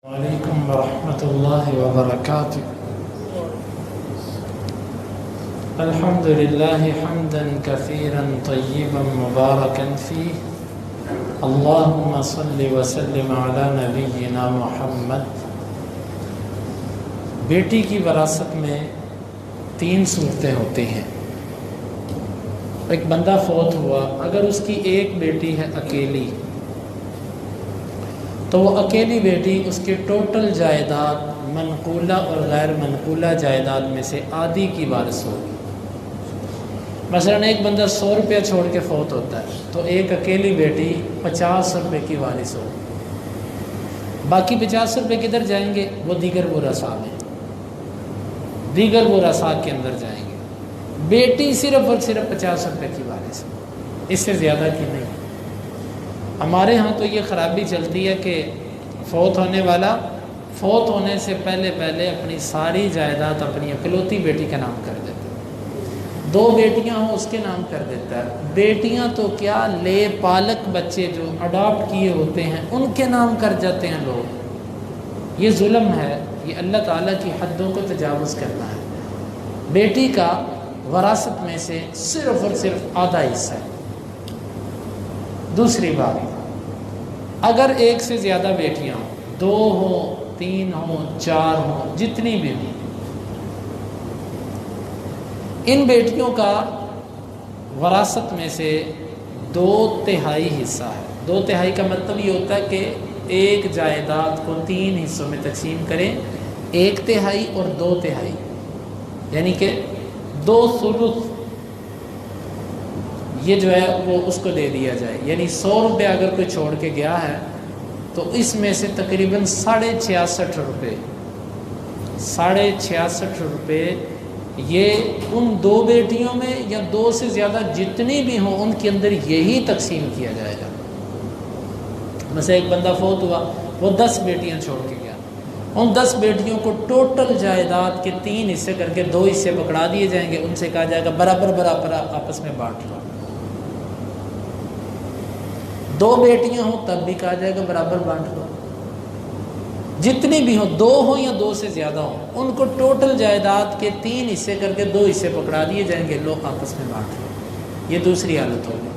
وعلیکم ورحمۃ اللہ وبرکاتہ۔ الحمد للہ حمدا کثیرا طیبا مبارکا فیہ، اللہم صل وسلم علی نبینا محمد۔ بیٹی کی وراثت میں 3 صورتیں ہوتی ہیں۔ ایک بندہ فوت ہوا، اگر اس کی ایک بیٹی ہے اکیلی، تو وہ اکیلی بیٹی اس کے ٹوٹل جائیداد منقولہ اور غیر منقولہ جائیداد میں سے آدھی کی وارث ہوگی۔ مثلاً ایک بندہ 100 روپیہ چھوڑ کے فوت ہوتا ہے تو ایک اکیلی بیٹی 50 روپے کی وارث ہوگی۔ باقی 50 روپے کدھر جائیں گے؟ وہ دیگر ورثاء میں، دیگر ورثاء کے اندر جائیں گے۔ بیٹی صرف اور صرف 50 روپے کی وارث ہے، اس سے زیادہ کی نہیں۔ ہمارے ہاں تو یہ خرابی چلتی ہے کہ فوت ہونے والا فوت ہونے سے پہلے اپنی ساری جائیداد اپنی اکلوتی بیٹی کا نام کر دیتا ہے۔ 2 بیٹیاں ہوں اس کے نام کر دیتا ہے۔ بیٹیاں تو کیا، لے پالک بچے جو اڈاپٹ کیے ہوتے ہیں ان کے نام کر جاتے ہیں لوگ۔ یہ ظلم ہے، یہ اللہ تعالیٰ کی حدوں کو تجاوز کرنا ہے۔ بیٹی کا وراثت میں سے صرف اور صرف آدھا حصہ ہے۔ دوسری بات، اگر ایک سے زیادہ بیٹیاں ہوں، 2 ہوں، 3 ہوں، 4 ہوں، جتنی بھی ہوں، ان بیٹیوں کا وراثت میں سے 2/3 حصہ ہے۔ 2/3 کا مطلب یہ ہوتا ہے کہ ایک جائیداد کو 3 حصوں میں تقسیم کریں، 1/3 اور 2/3، یعنی کہ 2 ثلث یہ جو ہے وہ اس کو دے دیا جائے۔ یعنی 100 روپے اگر کوئی چھوڑ کے گیا ہے تو اس میں سے تقریباً 66.5 روپے 66.5 روپے یہ ان 2 بیٹیوں میں یا 2 سے زیادہ جتنی بھی ہوں ان کے اندر یہی تقسیم کیا جائے گا۔ مثلا ایک بندہ فوت ہوا، وہ 10 بیٹیاں چھوڑ کے گیا، ان 10 بیٹیوں کو ٹوٹل جائیداد کے 3 حصے کر کے 2 حصے پکڑا دیے جائیں گے۔ ان سے کہا جائے گا برابر آپس میں بانٹ لو۔ 2 بیٹیاں ہوں تب بھی کہا جائے گا برابر بانٹ لو۔ جتنی بھی ہوں، 2 ہوں یا 2 سے زیادہ ہوں، ان کو ٹوٹل جائیداد کے 3 حصے کر کے 2 حصے پکڑا دیے جائیں گے، لوگ آپس میں بانٹ لو۔ یہ دوسری حالت ہوگی۔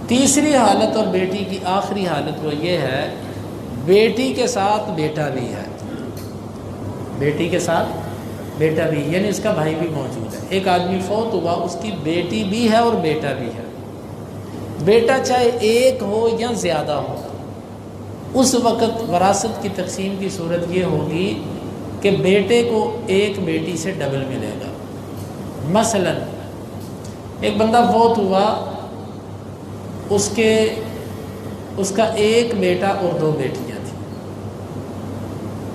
تیسری حالت اور بیٹی کی آخری حالت وہ یہ ہے، بیٹی کے ساتھ بیٹا بھی ہے، بیٹی کے ساتھ بیٹا بھی، یعنی اس کا بھائی بھی موجود ہے۔ ایک آدمی فوت ہوا، اس کی بیٹی بھی ہے اور بیٹا بھی ہے۔ بیٹا چاہے ایک ہو یا زیادہ ہو، اس وقت وراثت کی تقسیم کی صورت یہ ہوگی کہ بیٹے کو ایک بیٹی سے ڈبل ملے گا۔ مثلا ایک بندہ فوت ہوا، اس کا ایک بیٹا اور 2 بیٹیاں تھیں۔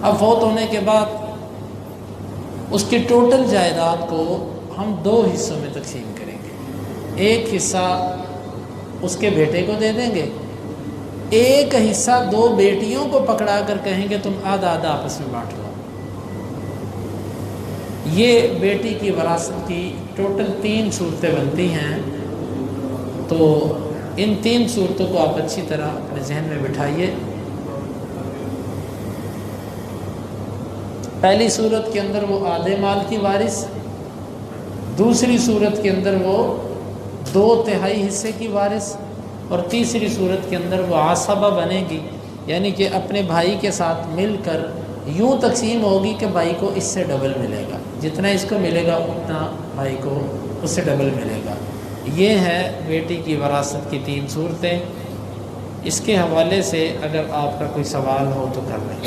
اب فوت ہونے کے بعد اس کی ٹوٹل جائیداد کو ہم 2 حصوں میں تقسیم کریں گے۔ ایک حصہ اس کے بیٹے کو دے دیں گے، ایک حصہ 2 بیٹیوں کو پکڑا کر کہیں گے تم آدھا آپس میں بانٹ لو۔ یہ بیٹی کی وراثت کی ٹوٹل 3 صورتیں بنتی ہیں۔ تو ان 3 صورتوں کو آپ اچھی طرح اپنے ذہن میں بٹھائیے۔ پہلی صورت کے اندر وہ آدھے مال کی وارث، دوسری صورت کے اندر وہ 2/3 حصے کی وارث، اور تیسری صورت کے اندر وہ عصبہ بنے گی، یعنی کہ اپنے بھائی کے ساتھ مل کر یوں تقسیم ہوگی کہ بھائی کو اس سے ڈبل ملے گا، جتنا اس کو ملے گا اتنا بھائی کو اس سے ڈبل ملے گا۔ یہ ہے بیٹی کی وراثت کی 3 صورتیں۔ اس کے حوالے سے اگر آپ کا کوئی سوال ہو تو کر لیں۔